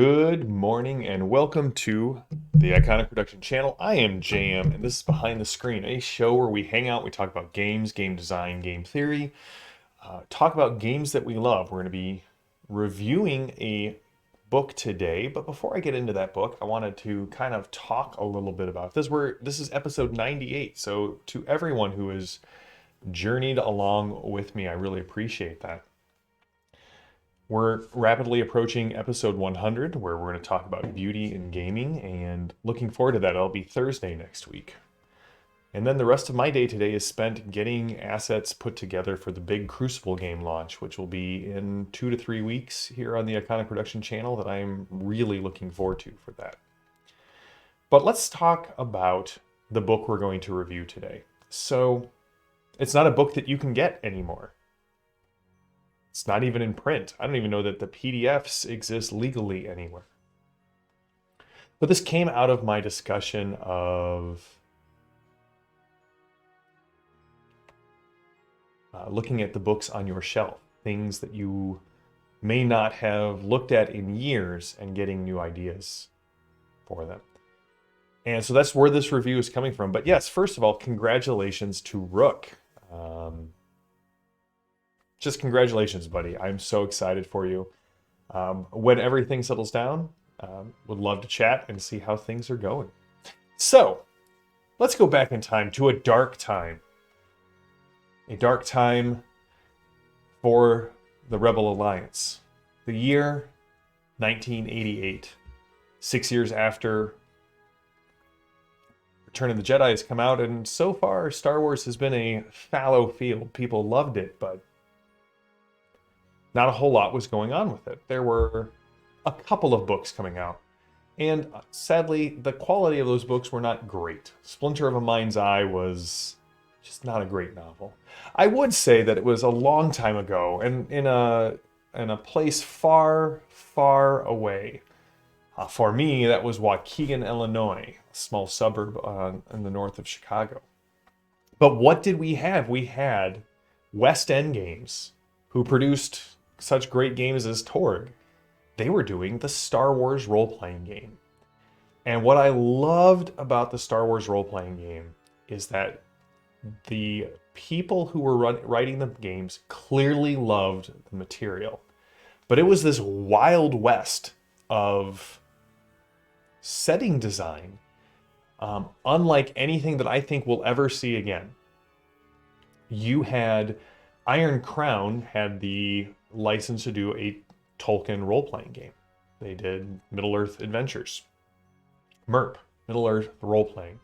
Good morning and welcome to the Iconic Production channel. I am JM and this is Behind the Screen, a show where we hang out, we talk about games, game design, game theory, talk about games that we love. We're going to be reviewing a book today, but before I get into that book, I wanted to kind of talk a little bit about this. This is episode 98, so to everyone who has journeyed along with me, I really appreciate that. We're rapidly approaching episode 100, where we're going to talk about beauty in gaming, and looking forward to that. It'll be Thursday next week. And then the rest of my day today is spent getting assets put together for the big Crucible game launch, which will be in 2 to 3 weeks here on the Iconic Production channel that I'm really looking forward to for that. But let's talk about the book we're going to review today. So, it's not a book that you can get anymore. It's not even in print. I don't even know that the PDFs exist legally anywhere. But this came out of my discussion of looking at the books on your shelf, things that you may not have looked at in years, and getting new ideas for them. And so that's where this review is coming from. But yes, first of all, congratulations to Rook. Just congratulations, buddy. I'm so excited for you. When everything settles down, would love to chat and see how things are going. So, let's go back in time to a dark time. A dark time for the Rebel Alliance. The year 1988. 6 years after Return of the Jedi has come out, and so far Star Wars has been a fallow field. People loved it, but not a whole lot was going on with it. There were a couple of books coming out, and sadly, the quality of those books were not great. Splinter of a Mind's Eye was just not a great novel. I would say that it was a long time ago, and in a place far, far away. For me, that was Waukegan, Illinois, a small suburb in the north of Chicago. But what did we have? We had West End Games, who produced such great games as Torg. They were doing the Star Wars role-playing game. And what I loved about the Star Wars role-playing game is that the people who were writing the games clearly loved the material. But it was this wild west of setting design, unlike anything that I think we'll ever see again. You had Iron Crown had the license to do a Tolkien role-playing game. They did Middle-earth Adventures, MERP, Middle-earth role-playing.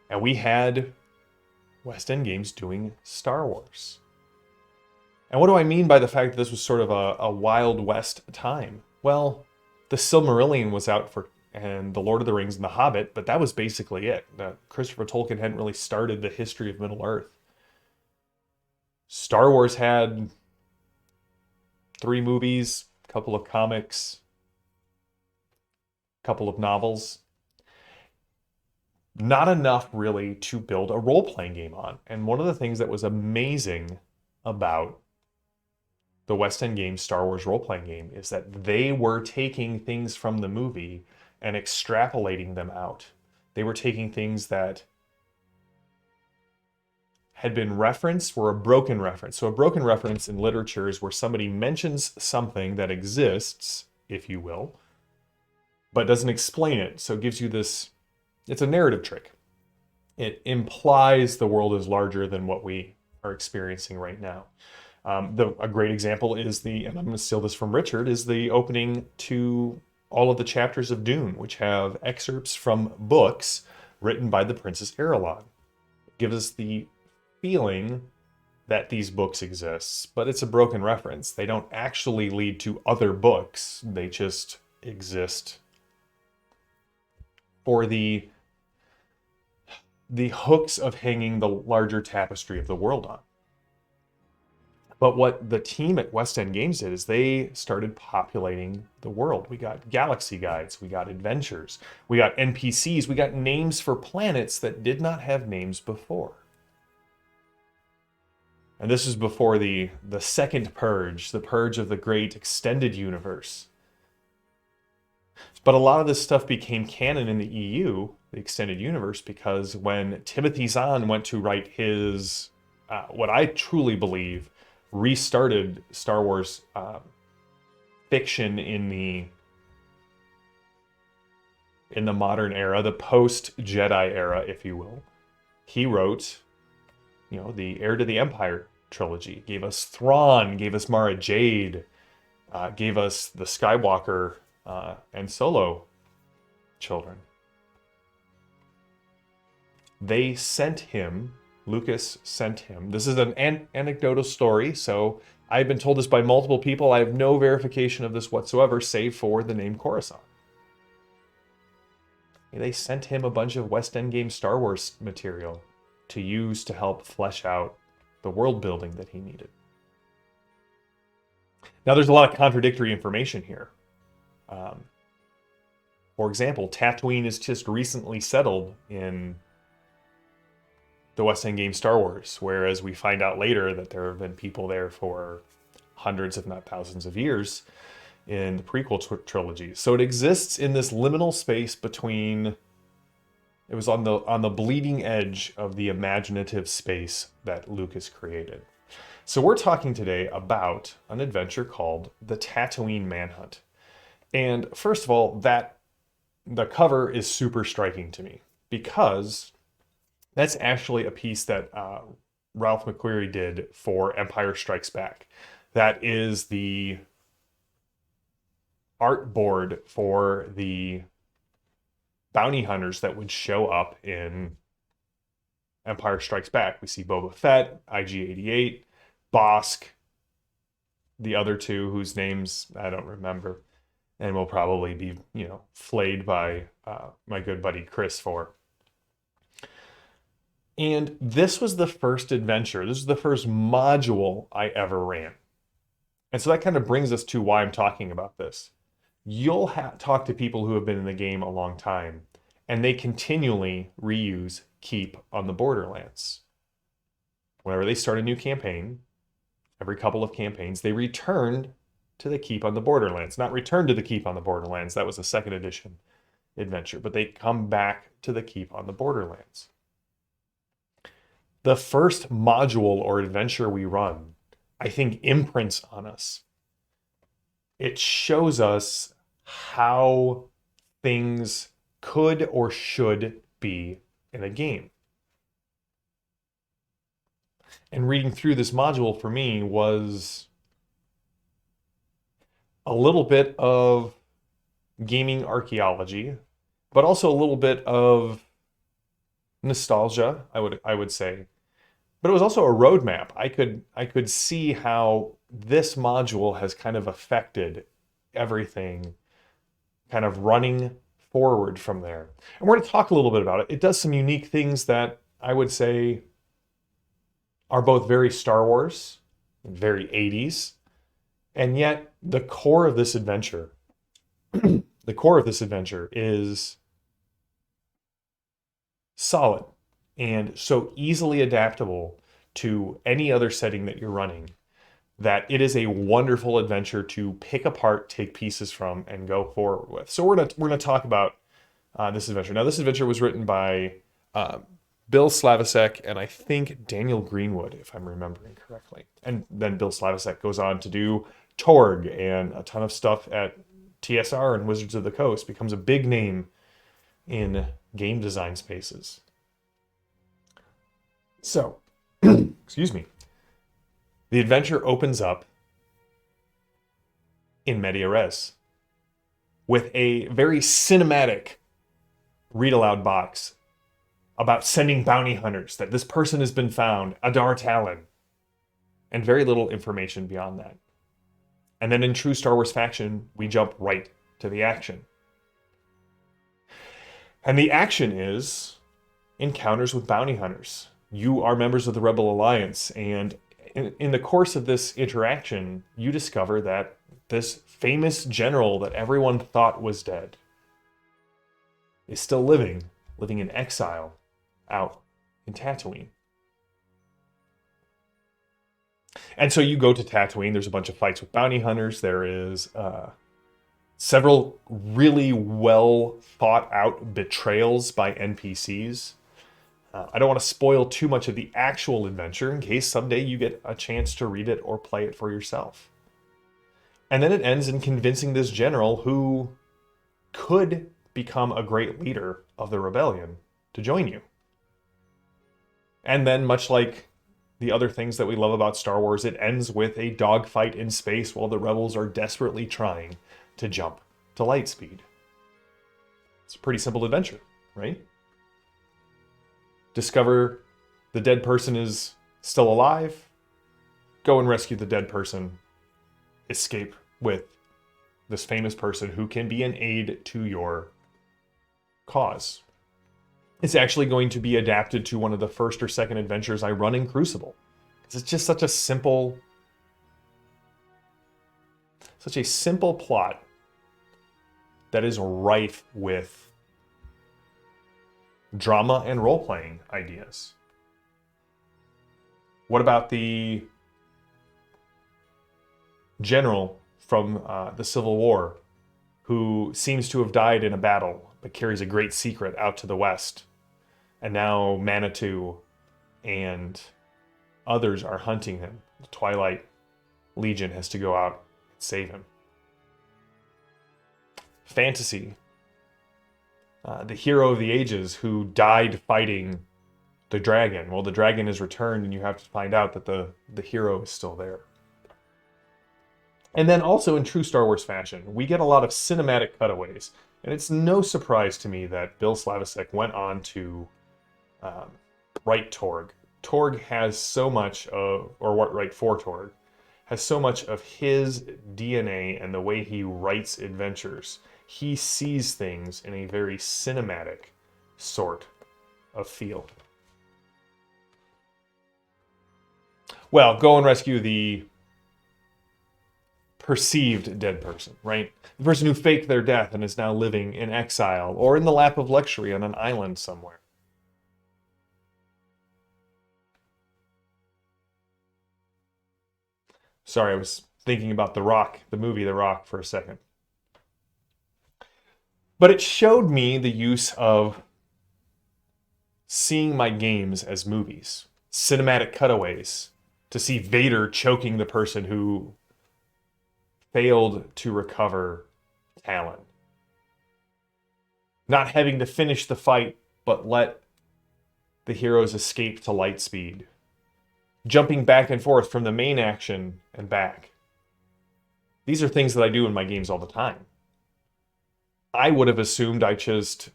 And we had West End Games doing Star Wars. And what do I mean by the fact that this was sort of a Wild West time? Well, the Silmarillion was out and the Lord of the Rings and the Hobbit, but that was basically it. Christopher Tolkien hadn't really started the history of Middle-earth. Star Wars had 3 movies, a couple of comics, a couple of novels. Not enough really to build a role-playing game on. And one of the things that was amazing about the West End Games Star Wars role-playing game is that they were taking things from the movie and extrapolating them out. They were taking things that had been referenced were a broken reference. So a broken reference in literature is where somebody mentions something that exists, if you will, but doesn't explain it. So it gives you this, it's a narrative trick. It implies the world is larger than what we are experiencing right now. A great example is and I'm going to steal this from Richard, is the opening to all of the chapters of Dune, which have excerpts from books written by the Princess Irulan. It gives us the feeling that these books exist, but it's a broken reference. They don't actually lead to other books. They just exist for the hooks of hanging the larger tapestry of the world on. But what the team at West End Games did is they started populating the world. We got galaxy guides, we got adventures, we got NPCs, we got names for planets that did not have names before. And this is before the second purge, the purge of the great extended universe. But a lot of this stuff became canon in the EU, the extended universe, because when Timothy Zahn went to write his, what I truly believe, restarted Star Wars fiction in the modern era, the post-Jedi era, if you will. He wrote, the Heir to the Empire trilogy. Gave us Thrawn, gave us Mara Jade, gave us the Skywalker and Solo children. They sent him, Lucas sent him. This is an anecdotal story, so I've been told this by multiple people. I have no verification of this whatsoever, save for the name Coruscant. They sent him a bunch of West Endgame Star Wars material to use to help flesh out the world building that he needed. Now, there's a lot of contradictory information here. For example, Tatooine is just recently settled in the West Endgame Star Wars, whereas we find out later that there have been people there for hundreds, if not thousands of years in the prequel trilogy. So it exists in this liminal space between... It was on the bleeding edge of the imaginative space that Lucas created. So we're talking today about an adventure called the Tatooine Manhunt. And first of all, the cover is super striking to me, because that's actually a piece that Ralph McQuarrie did for Empire Strikes Back. That is the art board for the bounty hunters that would show up in Empire Strikes Back. We see Boba Fett, IG-88, Bosk, the other two whose names I don't remember, and will probably be, flayed by my good buddy Chris for. And this was the first adventure. This is the first module I ever ran. And so that kind of brings us to why I'm talking about this. You'll talk to people who have been in the game a long time, and they continually reuse Keep on the Borderlands. Whenever they start a new campaign, every couple of campaigns, they return to the Keep on the Borderlands. Not return to the Keep on the Borderlands, that was a second edition adventure, but they come back to the Keep on the Borderlands. The first module or adventure we run, I think, imprints on us. It shows us how things could or should be in a game. And reading through this module for me was a little bit of gaming archaeology, but also a little bit of nostalgia, I would say. But it was also a roadmap. I could see how this module has kind of affected everything kind of running forward from there. And we're going to talk a little bit about it. It does some unique things that I would say are both very Star Wars and very 80s. And yet the core of this adventure, is solid and so easily adaptable to any other setting that you're running that it is a wonderful adventure to pick apart, take pieces from, and go forward with. So we're gonna talk about this adventure. Now, this adventure was written by Bill Slavicsek and I think Daniel Greenwood, if I'm remembering correctly. And then Bill Slavicsek goes on to do Torg and a ton of stuff at TSR and Wizards of the Coast, becomes a big name in game design spaces. So, excuse me. The adventure opens up in media res with a very cinematic read-aloud box about sending bounty hunters, that this person has been found, Adar Talon, and very little information beyond that. And then in true Star Wars fashion, we jump right to the action. And the action is encounters with bounty hunters. You are members of the Rebel Alliance, and in the course of this interaction, you discover that this famous general that everyone thought was dead is still living in exile out in Tatooine. And so you go to Tatooine. There's a bunch of fights with bounty hunters. There is Several really well thought out betrayals by NPCs. I don't want to spoil too much of the actual adventure in case someday you get a chance to read it or play it for yourself. And then it ends in convincing this general who could become a great leader of the rebellion to join you. And then, much like the other things that we love about Star Wars, it ends with a dogfight in space while the rebels are desperately trying to jump to light speed. It's a pretty simple adventure, right? Discover the dead person is still alive, go and rescue the dead person, escape with this famous person who can be an aid to your cause. It's actually going to be adapted to one of the first or second adventures I run in Crucible. It's just such a simple plot that is rife with drama and role-playing ideas. What about the general from the Civil War who seems to have died in a battle but carries a great secret out to the west? And now Manitou and others are hunting him. The Twilight Legion has to go out and save him. Fantasy. The hero of the ages who died fighting the dragon. Well, the dragon is returned and you have to find out that the hero is still there. And then also in true Star Wars fashion, we get a lot of cinematic cutaways. And it's no surprise to me that Bill Slavicsek went on to write Torg. Torg has so much of, or what write for Torg, has so much of his DNA and the way he writes adventures. He sees things in a very cinematic sort of feel. Well, go and rescue the perceived dead person, right? The person who faked their death and is now living in exile or in the lap of luxury on an island somewhere. Sorry, I was thinking about The Rock, the movie The Rock, for a second. But it showed me the use of seeing my games as movies, cinematic cutaways, to see Vader choking the person who failed to recover Talon. Not having to finish the fight, but let the heroes escape to light speed. Jumping back and forth from the main action and back. These are things that I do in my games all the time. I would have assumed I just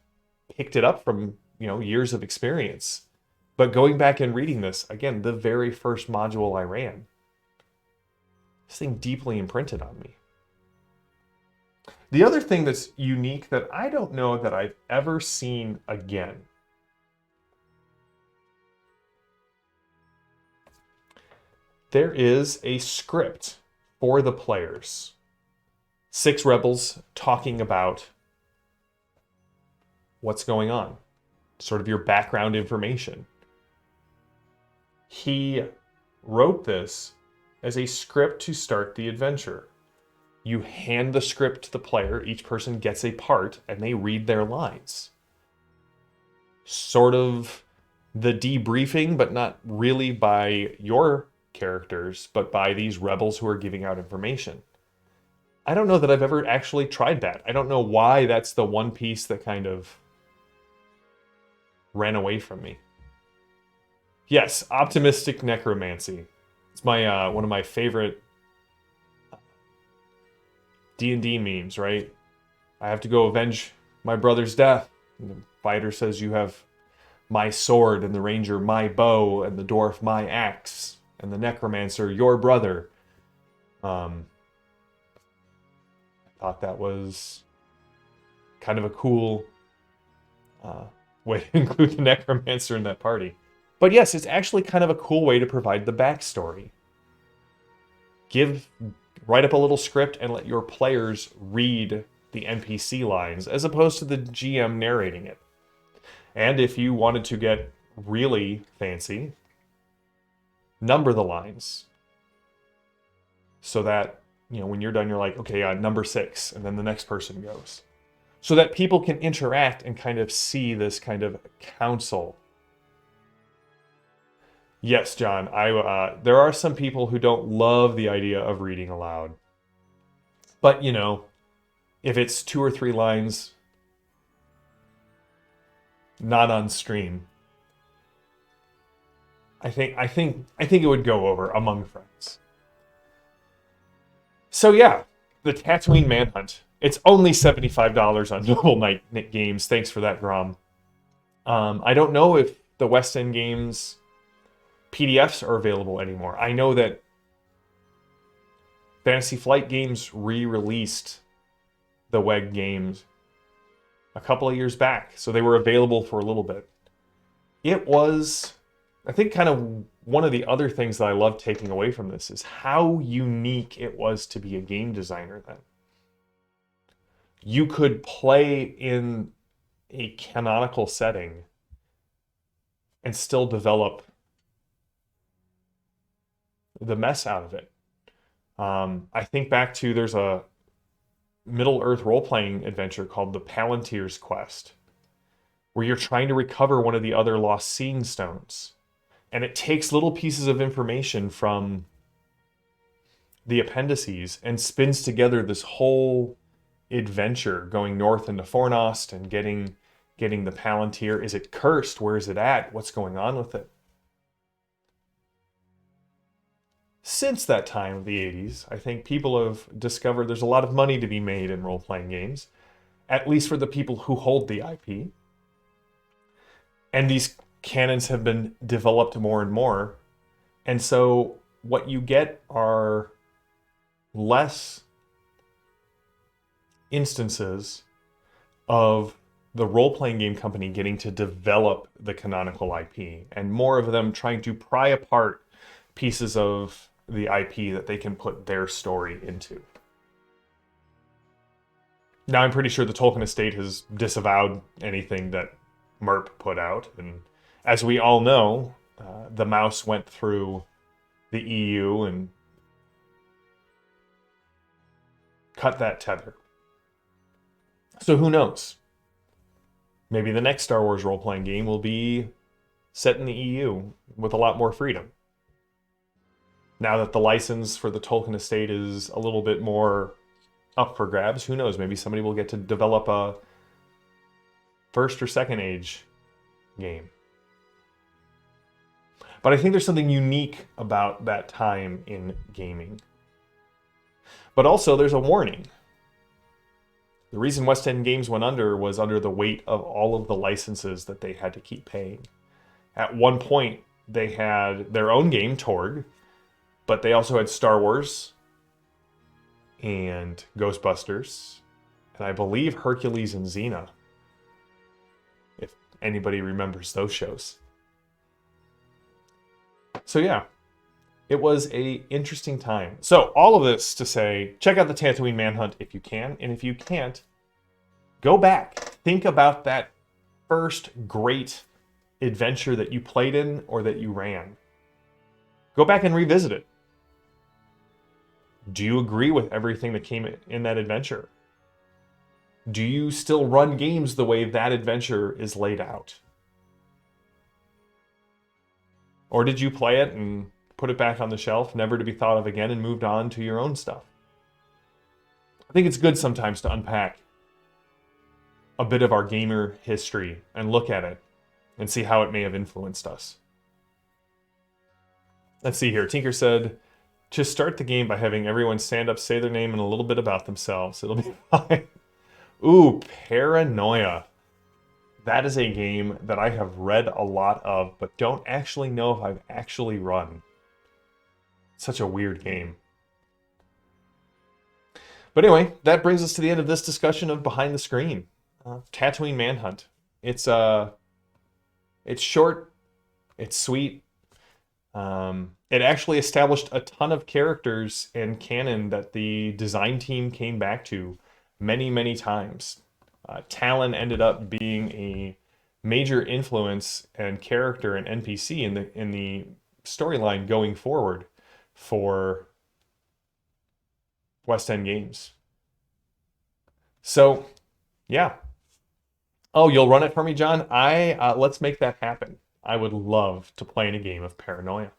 picked it up from, years of experience. But going back and reading this, again, the very first module I ran, this thing deeply imprinted on me. The other thing that's unique that I don't know that I've ever seen again there is a script for the players. 6 rebels talking about what's going on, sort of your background information. He wrote this as a script to start the adventure. You hand the script to the player, each person gets a part, and they read their lines. Sort of the debriefing, but not really by your characters, but by these rebels who are giving out information. I don't know that I've ever actually tried that. I don't know why that's the one piece that kind of ran away from me. Yes, optimistic necromancy. It's my one of my favorite D&D memes, right? I have to go avenge my brother's death. And the fighter says, you have my sword, and the ranger my bow, and the dwarf my axe, and the necromancer your brother. I thought that was kind of a cool way to include the necromancer in that party. But yes, it's actually kind of a cool way to provide the backstory. Write up a little script and let your players read the NPC lines as opposed to the GM narrating it. And if you wanted to get really fancy, number the lines so that when you're done, you're like, okay, number 6, and then the next person goes. So that people can interact and kind of see this kind of council. Yes, John, there are some people who don't love the idea of reading aloud. But, if it's 2 or 3 lines not on stream, I think it would go over among friends. So yeah, the Tatooine Manhunt. It's only $75 on Double Night Games. Thanks for that, Grom. I don't know if the West End Games PDFs are available anymore. I know that Fantasy Flight Games re-released the WEG games a couple of years back, so they were available for a little bit. It was, I think, kind of one of the other things that I love taking away from this is how unique it was to be a game designer then. You could play in a canonical setting and still develop the mess out of it. I think back to, there's a Middle-earth role-playing adventure called The Palantir's Quest, where you're trying to recover one of the other lost seeing stones. And it takes little pieces of information from the appendices and spins together this whole adventure, going north into Fornost and getting the Palantir. Is it cursed? Where is it at? What's going on with it? Since that time of the 80s, I think people have discovered there's a lot of money to be made in role-playing games, at least for the people who hold the IP. And these canons have been developed more and more. And so what you get are less instances of the role-playing game company getting to develop the canonical IP, and more of them trying to pry apart pieces of the IP that they can put their story into. Now, I'm pretty sure the Tolkien estate has disavowed anything that MERP put out, and as we all know, the mouse went through the EU and cut that tether. So who knows? Maybe the next Star Wars role-playing game will be set in the EU with a lot more freedom. Now that the license for the Tolkien estate is a little bit more up for grabs, who knows? Maybe somebody will get to develop a first or second age game. But I think there's something unique about that time in gaming. But also, there's a warning. The reason West End Games went under was under the weight of all of the licenses that they had to keep paying. At one point, they had their own game, Torg, but they also had Star Wars and Ghostbusters, and I believe Hercules and Xena, if anybody remembers those shows. So yeah, it was an interesting time. So all of this to say, check out the Tatooine Manhunt if you can, and if you can't, go back. Think about that first great adventure that you played in or that you ran. Go back and revisit it. Do you agree with everything that came in that adventure? Do you still run games the way that adventure is laid out? Or did you play it and put it back on the shelf, never to be thought of again, and moved on to your own stuff? I think it's good sometimes to unpack a bit of our gamer history and look at it and see how it may have influenced us. Let's see here. Tinker said, just start the game by having everyone stand up, say their name, and a little bit about themselves. It'll be fine. Ooh, Paranoia. That is a game that I have read a lot of, but don't actually know if I've actually run. Such a weird game. But anyway, that brings us to the end of this discussion of Behind the Screen. Tatooine Manhunt. It's short, it's sweet. It actually established a ton of characters and canon that the design team came back to many, many times. Talon ended up being a major influence and character and NPC in the storyline going forward for West End Games. So, yeah. Oh, you'll run it for me, John? Let's make that happen. I would love to play in a game of Paranoia.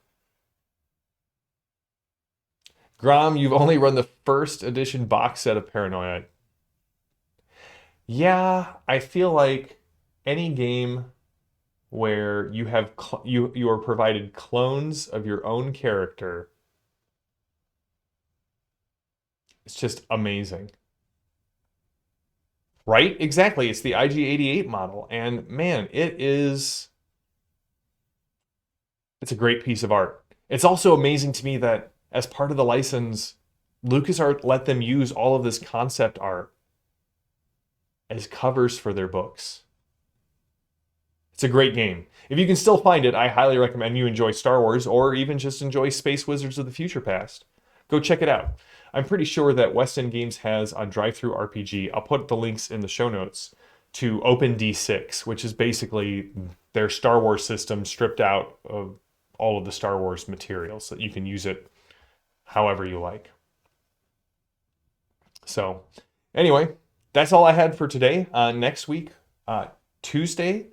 Grom, you've only run the first edition box set of Paranoia. Yeah, I feel like any game where you have you are provided clones of your own character, it's just amazing. Right? Exactly. It's the IG88 model. And man, it's a great piece of art. It's also amazing to me that as part of the license, LucasArts let them use all of this concept art as covers for their books. It's a great game. If you can still find it, I highly recommend you enjoy Star Wars or even just enjoy Space Wizards of the Future Past. Go check it out. I'm pretty sure that West End Games has a drive-through RPG. I'll put the links in the show notes to OpenD6, which is basically their Star Wars system stripped out of all of the Star Wars material so that you can use it however you like. So, anyway, that's all I had for today. Next week, Tuesday,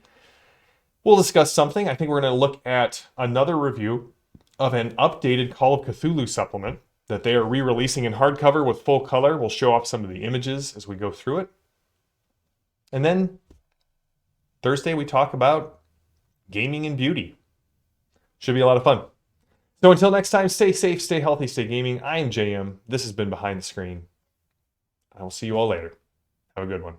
we'll discuss something. I think we're going to look at another review of an updated Call of Cthulhu supplement that they are re-releasing in hardcover with full color. We'll show off some of the images as we go through it. And then Thursday, we talk about gaming and beauty. Should be a lot of fun. So until next time, stay safe, stay healthy, stay gaming. I am JM. This has been Behind the Screen. I will see you all later. Have a good one.